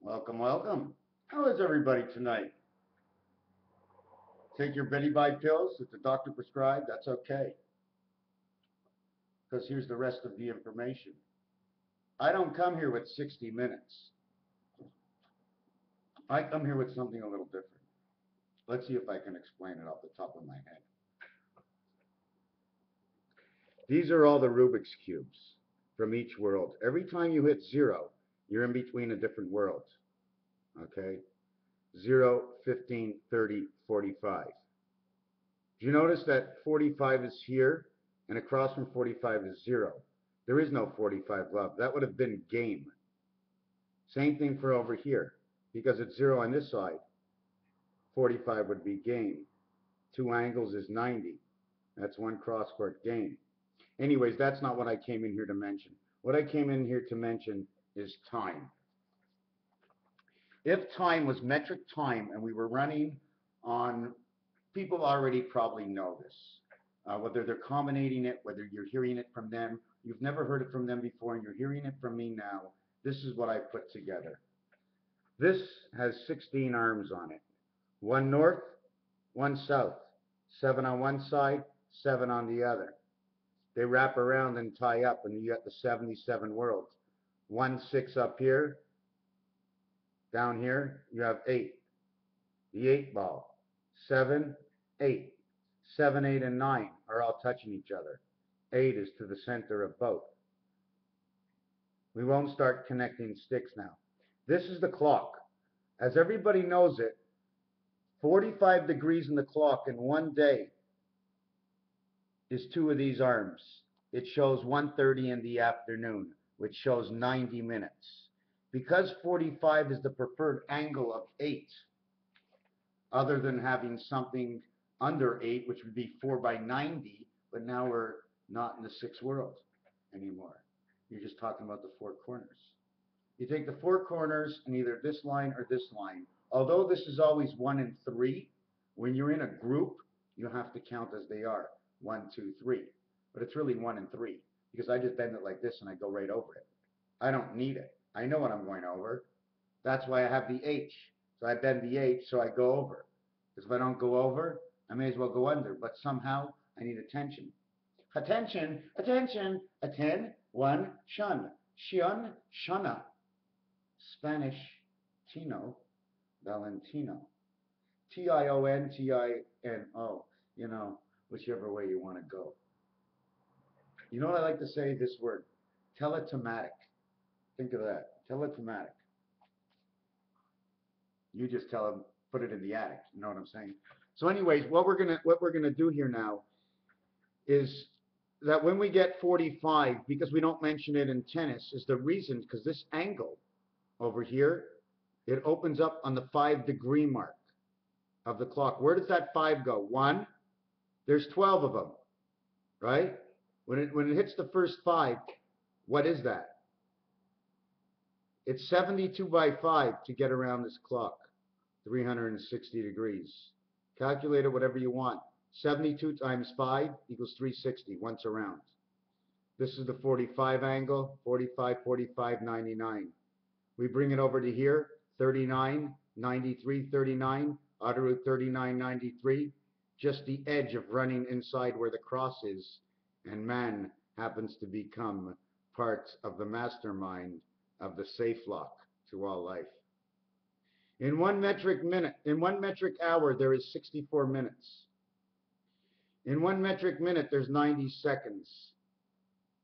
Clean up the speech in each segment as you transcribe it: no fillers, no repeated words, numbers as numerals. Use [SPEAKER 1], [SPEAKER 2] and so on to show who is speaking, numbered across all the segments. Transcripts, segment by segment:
[SPEAKER 1] Welcome, welcome. How is everybody tonight? Take your Betty Bye pills that the doctor prescribed. That's okay, because here's the rest of the information. I don't come here with 60 minutes. I come here with something a little different. Let's see if I can explain it off the top of my head. These are all the Rubik's Cubes from each world. Every time you hit zero, you're in between a different world. Okay? 0, 15, 30, 45. Do you notice that 45 is here and across from 45 is 0? There is no 45 love. That would have been game. Same thing for over here. Because it's 0 on this side, 45 would be game. Two angles is 90. That's one cross court game. Anyways, that's not what I came in here to mention. What I came in here to mention is time. If time was metric time and we were running on, people already probably know this. Whether they're combinating it, whether you're hearing it from them, you've never heard it from them before and you're hearing it from me now, this is what I put together. This has 16 arms on it. One north, one south, 7 on one side, 7 on the other. They wrap around and tie up and you get the 77 worlds. 1, 6 up here, down here you have 8. The 8 ball, 7, 8. 7, 8, and 9 are all touching each other. 8 is to the center of both. We won't start connecting sticks now. This is the clock. As everybody knows it, 45 degrees in the clock in one day is 2 of these arms. It shows 1:30 in the afternoon, which shows 90 minutes. Because 45 is the preferred angle of 8, other than having something under 8, which would be 4 by 90, but now we're not in the 6 world anymore. You're just talking about the 4 corners. You take the 4 corners and either this line or this line. Although this is always 1 and 3, when you're in a group, you have to count as they are. 1, 2, 3. But it's really 1 and 3 because I just bend it like this and I go right over it. I don't need it. I know what I'm going over. That's why I have the H. So I bend the H so I go over. Because if I don't go over, I may as well go under. But somehow I need attention. Attention, attention, attend, 1, shun. Shun, shunna. Spanish, Tino, Valentino. Tino, Tino, you know, whichever way you want to go. You know what I like to say? This word, teletomatic. Think of that, teletomatic. You just tell them, put it in the attic. You know what I'm saying? So, anyways, what we're gonna do here now is that when we get 45, because we don't mention it in tennis, is the reason because this angle over here, it opens up on the 5-degree mark of the clock. Where does that 5 go? 1. There's 12 of them, right? When it hits the first 5, what is that? It's 72 by 5 to get around this clock, 360 degrees. Calculate it whatever you want. 72 times 5 equals 360 once around. This is the 45 angle, 45, 45, 99. We bring it over to here, 39, 93, 39, outer root 39, 93. Just the edge of running inside where the cross is, and man happens to become part of the mastermind of the safe lock to all life. In 1 metric minute, in 1 metric hour, there is 64 minutes. In 1 metric minute, there's 90 seconds.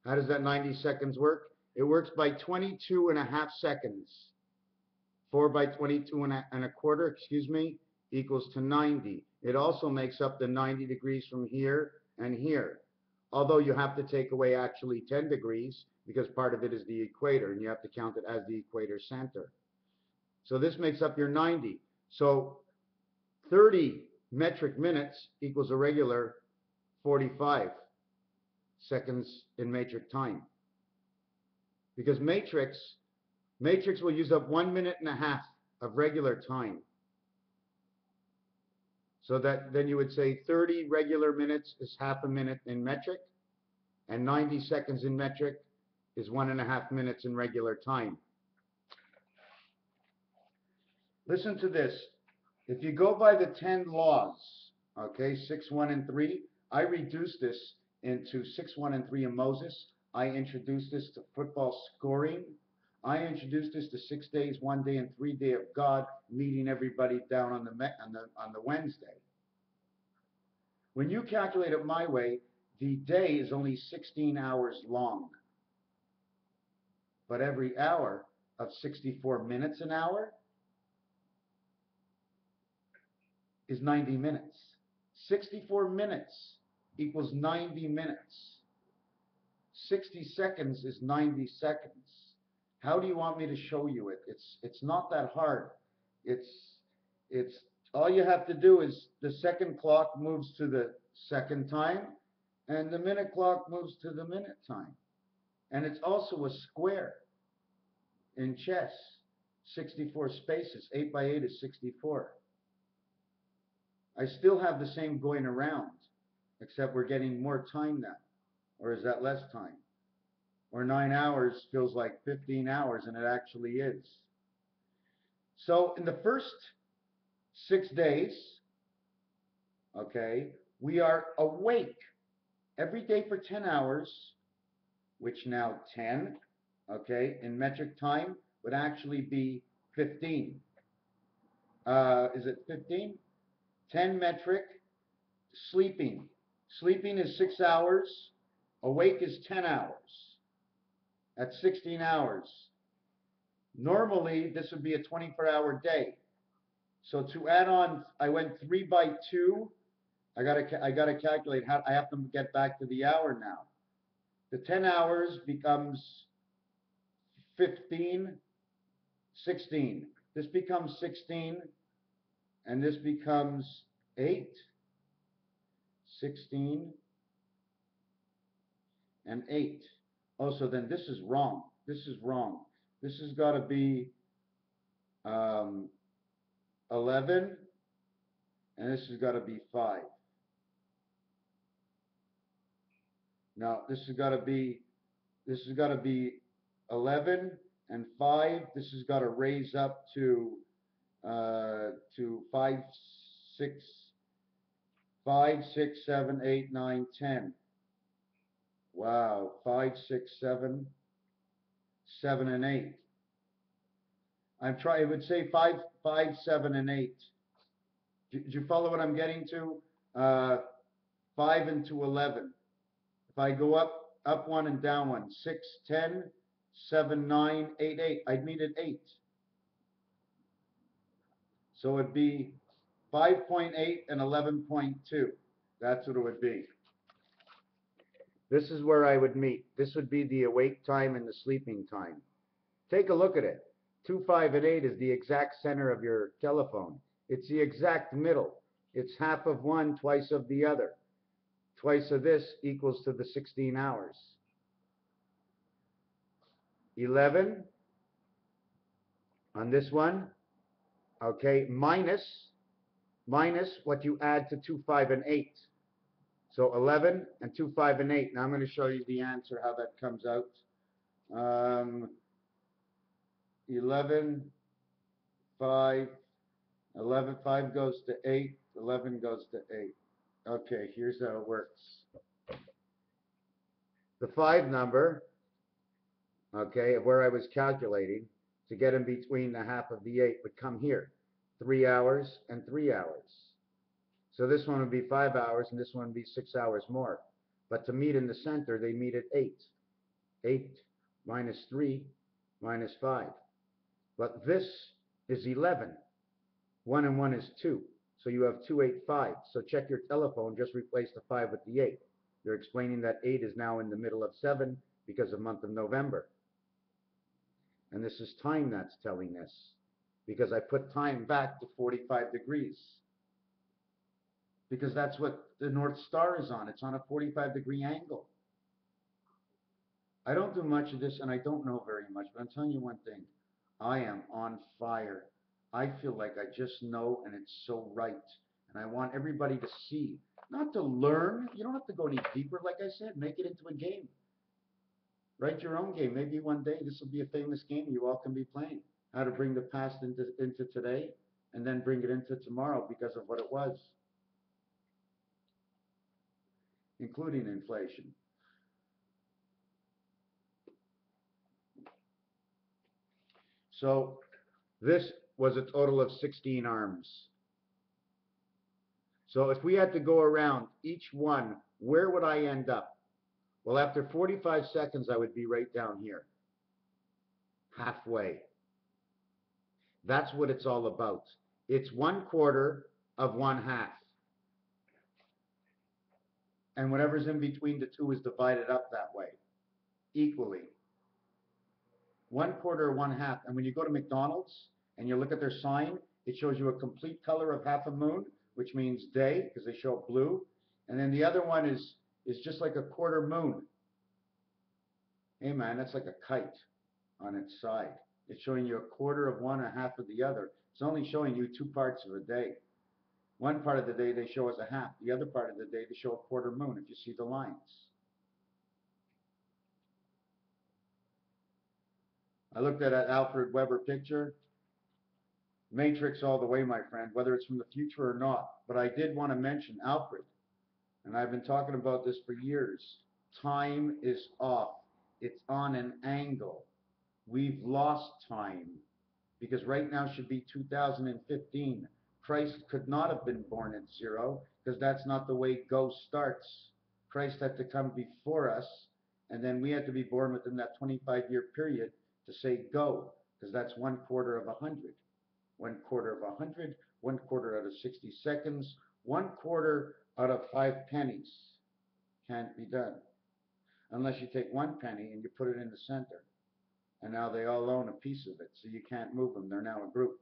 [SPEAKER 1] How does that 90 seconds work? It works by 22 and a half seconds. 4 by 22 and a quarter, excuse me, equals to 90. It also makes up the 90 degrees from here and here. Although you have to take away actually 10 degrees because part of it is the equator and you have to count it as the equator center. So this makes up your 90. So 30 metric minutes equals a regular 45 seconds in metric time. Because matrix will use up 1 minute and a half of regular time. So that then you would say 30 regular minutes is half a minute in metric, and 90 seconds in metric is 1.5 minutes in regular time. Listen to this. If you go by the 10 laws, okay, 6, 1, and 3, I reduced this into 6, 1, and 3 in Moses. I introduced this to football scoring. I introduced this to 6 days, 1 day, and 3 day of God meeting everybody down on the Wednesday. When you calculate it my way, the day is only 16 hours long, but every hour of 64 minutes an hour is 90 minutes. 64 minutes equals 90 minutes. 60 seconds is 90 seconds. How do you want me to show you it? It's not that hard. It's it's all you have to do is the second clock moves to the second time and the minute clock moves to the minute time. And it's also a square in chess. 64 spaces. 8 by 8 is 64. I still have the same going around, except we're getting more time now. Or is that less time? Or 9 hours feels like 15 hours, and it actually is. So in the first 6 days, okay, we are awake every day for 10 hours, which now 10, okay, in metric time would actually be 15. Is it 15? 10 metric. Sleeping. Sleeping is 6 hours. Awake is 10 hours. That's 16 hours. Normally, this would be a 24-hour day. So to add on, I went 3 by 2. I gotta calculate how I have to get back to the hour now. The 10 hours becomes 15, 16. This becomes 16, and this becomes 8, 16, and 8. Oh, so then this is wrong. This is wrong. This has got to be 11, and this has got to be 5. Now, this has got to be 11 and 5. This has got to raise up to 5, 6, 5, 6, 7, 8, 9, 10. Wow, 5, 6, 7, 7, and 8. I'm trying. It would say 5, 5, 7, and 8. Did you follow what I'm getting to? 5 into 11. If I go up 1 and down 1, 6, 10, 7, 9, 8, 8. I'd meet at 8. So it'd be 5.8 and 11.2. That's what it would be. This is where I would meet. This would be the awake time and the sleeping time. Take a look at it. 2, 5, and 8 is the exact center of your telephone. It's the exact middle. It's half of one, twice of the other. Twice of this equals to the 16 hours. 11 on this one, okay, minus what you add to 2, 5, and 8. So 11 and 2, 5, and 8. Now I'm going to show you the answer, how that comes out. 11, 5, 11, 5 goes to 8, 11 goes to 8. Okay, here's how it works. The 5 number, okay, of where I was calculating, to get in between the half of the 8 would come here. 3 hours and 3 hours. So this one would be 5 hours, and this one would be 6 hours more. But to meet in the center, they meet at 8. 8 minus 3 minus 5. But this is 11. 1 and 1 is 2. So you have 2, 8, 5. So check your telephone, just replace the 5 with the 8. You're explaining that 8 is now in the middle of 7 because of month of November. And this is time that's telling this, because I put time back to 45 degrees. Because that's what the North Star is on. It's on a 45-degree angle. I don't do much of this, and I don't know very much, but I'm telling you one thing. I am on fire. I feel like I just know, and it's so right. And I want everybody to see, not to learn. You don't have to go any deeper, like I said. Make it into a game. Write your own game. Maybe one day this will be a famous game you all can be playing. how to bring the past into today and then bring it into tomorrow because of what it was, including inflation. So this was a total of 16 arms. So if we had to go around each one, where would I end up? Well, after 45 seconds, I would be right down here, halfway. That's what it's all about. It's 1/4 of 1/2. And whatever's in between the two is divided up that way, equally. 1/4 or 1/2. And when you go to McDonald's and you look at their sign, it shows you a complete color of half a moon, which means day, because they show blue. And then the other one is just like a quarter moon. Hey man, that's like a kite on its side. It's showing you 1/4 of one, 1/2 of the other. It's only showing you 2 parts of a day. One part of the day they show as a half. The other part of the day they show a quarter moon, if you see the lines. I looked at an Alfred Weber picture. Matrix all the way, my friend, whether it's from the future or not. But I did want to mention Alfred, and I've been talking about this for years. Time is off. It's on an angle. We've lost time because right now should be 2015. Christ could not have been born at 0 because that's not the way go starts. Christ had to come before us, and then we had to be born within that 25-year period to say go, because that's 1/4 of 100. 1/4 of 100, 1/4 out of 60 seconds, 1/4 out of 5 pennies. Can't be done. Unless you take 1 penny and you put it in the center. And now they all own a piece of it, so you can't move them. They're now a group.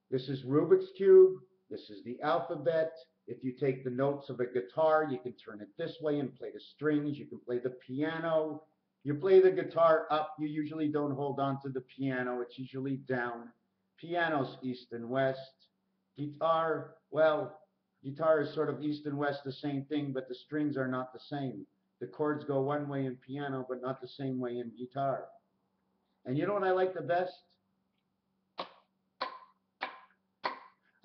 [SPEAKER 1] This is Rubik's Cube. This is the alphabet. If you take the notes of a guitar, you can turn it this way and play the strings. You can play the piano. You play the guitar up. You usually don't hold on to the piano. It's usually down. Piano's east and west. Guitar, well, guitar is sort of east and west, the same thing, but the strings are not the same. The chords go one way in piano, but not the same way in guitar. And you know what I like the best?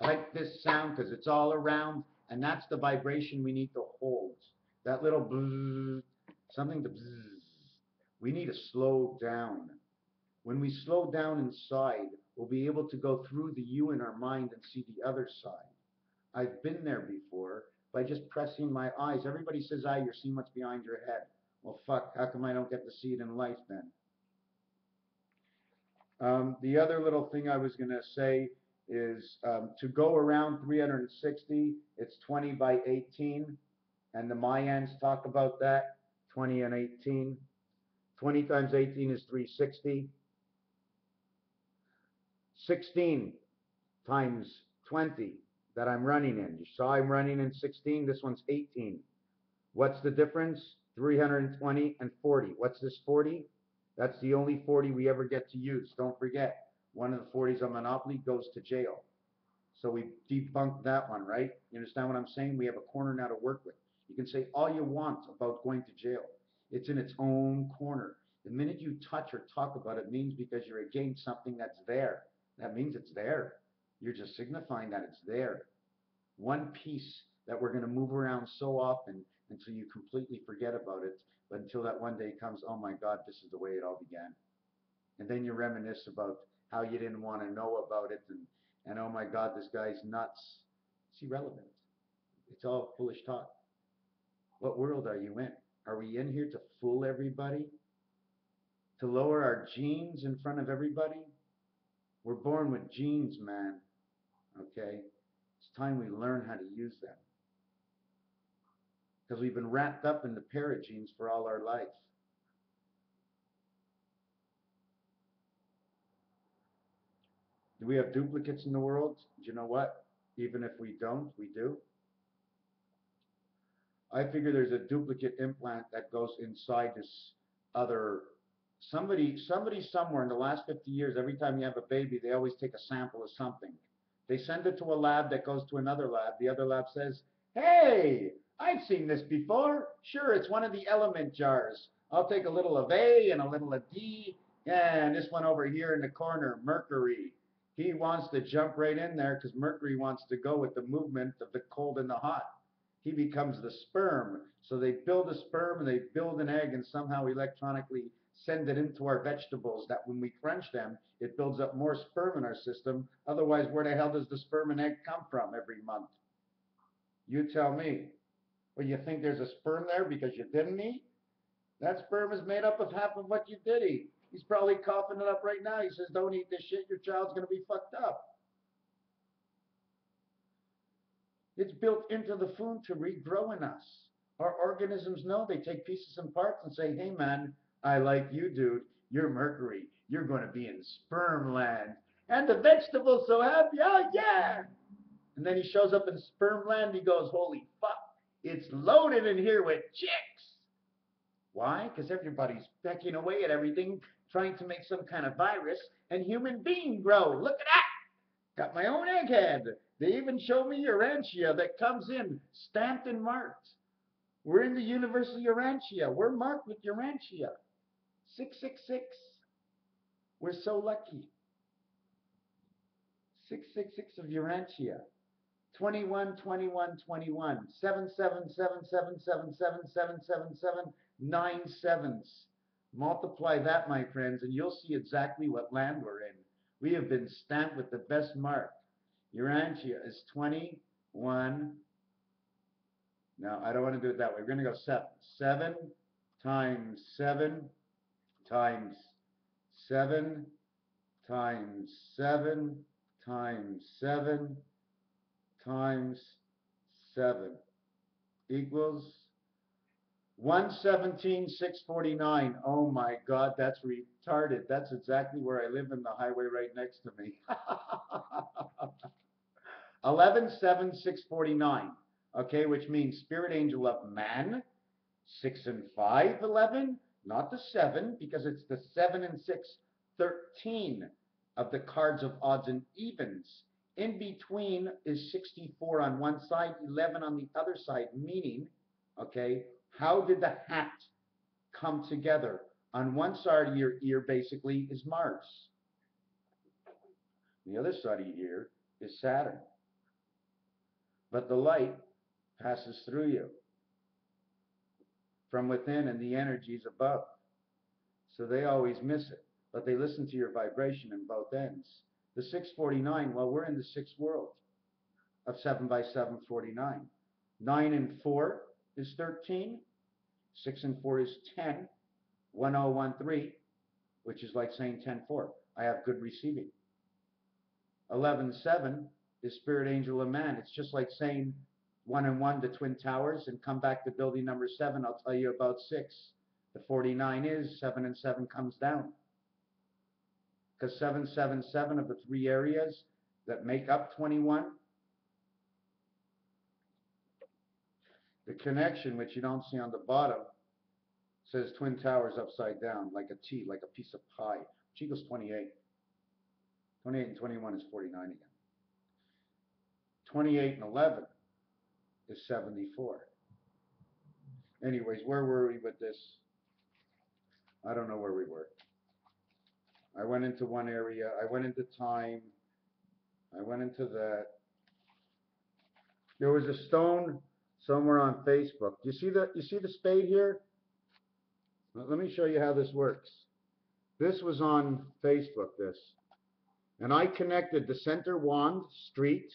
[SPEAKER 1] I like this sound because it's all around, and that's the vibration we need to hold. That little bzzz, something to bzzz. We need to slow down. When we slow down inside, we'll be able to go through the you in our mind and see the other side. I've been there before by just pressing my eyes. Everybody says, ah, you're seeing what's behind your head. Well, fuck, how come I don't get to see it in life then? The other little thing I was going to say is to go around 360, it's 20 by 18, and the Mayans talk about that, 20 and 18. 20 times 18 is 360. 16 times 20 that I'm running in. You saw I'm running in 16, this one's 18. What's the difference? 320 and 40. What's this 40? That's the only 40 we ever get to use. Don't forget, one of the 40s on Monopoly goes to jail. So we debunked that one, right? You understand what I'm saying? We have a corner now to work with. You can say all you want about going to jail. It's in its own corner. The minute you touch or talk about it means because you're against something that's there. That means it's there. You're just signifying that it's there. One piece that we're going to move around so often until you completely forget about it, but until that one day comes, oh my God, this is the way it all began. And then you reminisce about how you didn't want to know about it, and oh my God, this guy's nuts. It's irrelevant. It's all foolish talk. What world are you in? Are we in here to fool everybody? To lower our genes in front of everybody? We're born with genes, man. Okay? It's time we learn how to use them. Because we've been wrapped up in the paragenes for all our life. Do we have duplicates in the world? Do you know what? Even if we don't, we do. I figure there's a duplicate implant that goes inside this other somebody somewhere in the last 50 years, every time you have a baby, they always take a sample of something. They send it to a lab that goes to another lab. The other lab says, hey, I've seen this before. Sure, it's one of the element jars. I'll take a little of A and a little of D. Yeah, and this one over here in the corner, Mercury. He wants to jump right in there because Mercury wants to go with the movement of the cold and the hot. He becomes the sperm. So they build a sperm and they build an egg and somehow electronically send it into our vegetables that when we crunch them, it builds up more sperm in our system. Otherwise, where the hell does the sperm and egg come from every month? You tell me. Well, you think there's a sperm there because you didn't eat? That sperm is made up of half of what you did eat. He's probably coughing it up right now. He says, don't eat this shit. Your child's going to be fucked up. It's built into the food to regrow in us. Our organisms know. They take pieces and parts and say, hey, man, I like you, dude. You're Mercury. You're going to be in sperm land. And the vegetable's so happy. Oh, yeah. And then he shows up in sperm land. He goes, holy fuck. It's loaded in here with chicks. Why? Because everybody's pecking away at everything, trying to make some kind of virus and human being grow. Look at that. Got my own egghead. They even show me Urantia that comes in, stamped and marked. We're in the universe of Urantia. We're marked with Urantia. 666. We're so lucky. 666 of Urantia. 21, 21, 21. 7, 7, 7, 7, 7, 7, 7, 7, 7, 9 sevens. Multiply that, my friends, and you'll see exactly what land we're in. We have been stamped with the best mark. Urantia is 21. No, I don't want to do it that way. We're going to go 7. 7 times 7 times 7 times 7 times 7 times 7 equals 117,649. Oh my God, that's retarded. That's exactly where I live in the highway right next to me. 11,7,649. Okay, which means spirit angel of man. 6 and 5, 11. Not the 7, because it's the 7 and 6, 13 of the cards of odds and evens. In between is 64 on one side, 11 on the other side, meaning, okay, how did the hat come together? On one side of your ear, basically, is Mars. The other side of your ear is Saturn. But the light passes through you from within and the energy is above. So they always miss it. But they listen to your vibration in both ends. The 649, well, we're in the sixth world of 7 by 7, 49. 9 and 4 is 13. 6 and 4 is 10. 1013, which is like saying 10-4. I have good receiving. 11-7 is spirit angel of man. It's just like saying 1 and 1, the twin towers, and come back to building number 7. I'll tell you about 6. The 49 is 7 and 7 comes down. Because 777 of the 3 areas that make up 21, the connection, which you don't see on the bottom, says twin towers upside down, like a T, like a piece of pie, which equals 28. 28 and 21 is 49 again. 28 and 11 is 74. Anyways, where were we with this? I don't know where we were. I went into one area. I went into time. I went into that. There was a stone somewhere on Facebook. You see the spade here? Let me show you how this works. This was on Facebook, this. And I connected the center wand, street,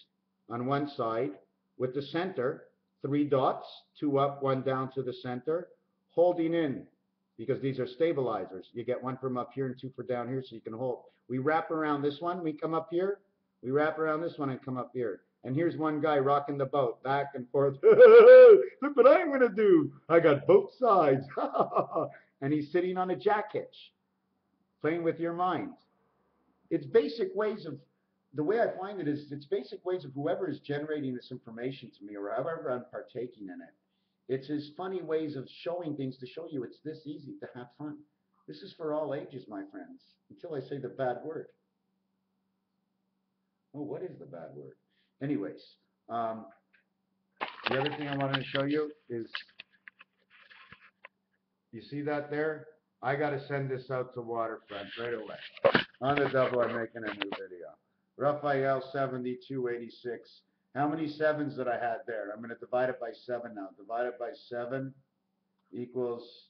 [SPEAKER 1] on one side, with the center, 3 dots, 2 up, 1 down to the center, holding in, because these are stabilizers. You get 1 from up here and 2 for down here, so you can hold. We wrap around this one, we come up here. We wrap around this one and come up here. And here's one guy rocking the boat, back and forth. Look what I'm going to do. I got both sides. And he's sitting on a jack hitch, playing with your mind. It's basic ways of, the way I find it is, it's basic ways of whoever is generating this information to me, or however I'm partaking in it. It's his funny ways of showing things to show you it's this easy to have fun. This is for all ages, my friends, until I say the bad word. Oh, what is the bad word? Anyways, the other thing I wanted to show you is You see that there? I got to send this out to Waterfront right away. On the double, I'm making a new video. Raphael 7286. How many sevens did I have there? I'm going to divide it by 7 now. Divide it by 7 equals,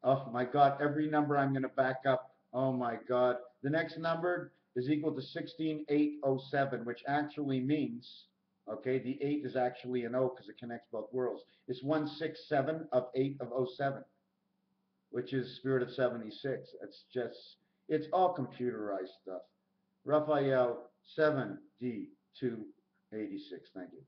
[SPEAKER 1] oh my God, every number I'm going to back up. Oh my God. The next number is equal to 16807, which actually means, okay, the 8 is actually an O because it connects both worlds. It's 167 of 8 of 07, which is Spirit of 76. It's just, it's all computerized stuff. Raphael 7D286. Thank you.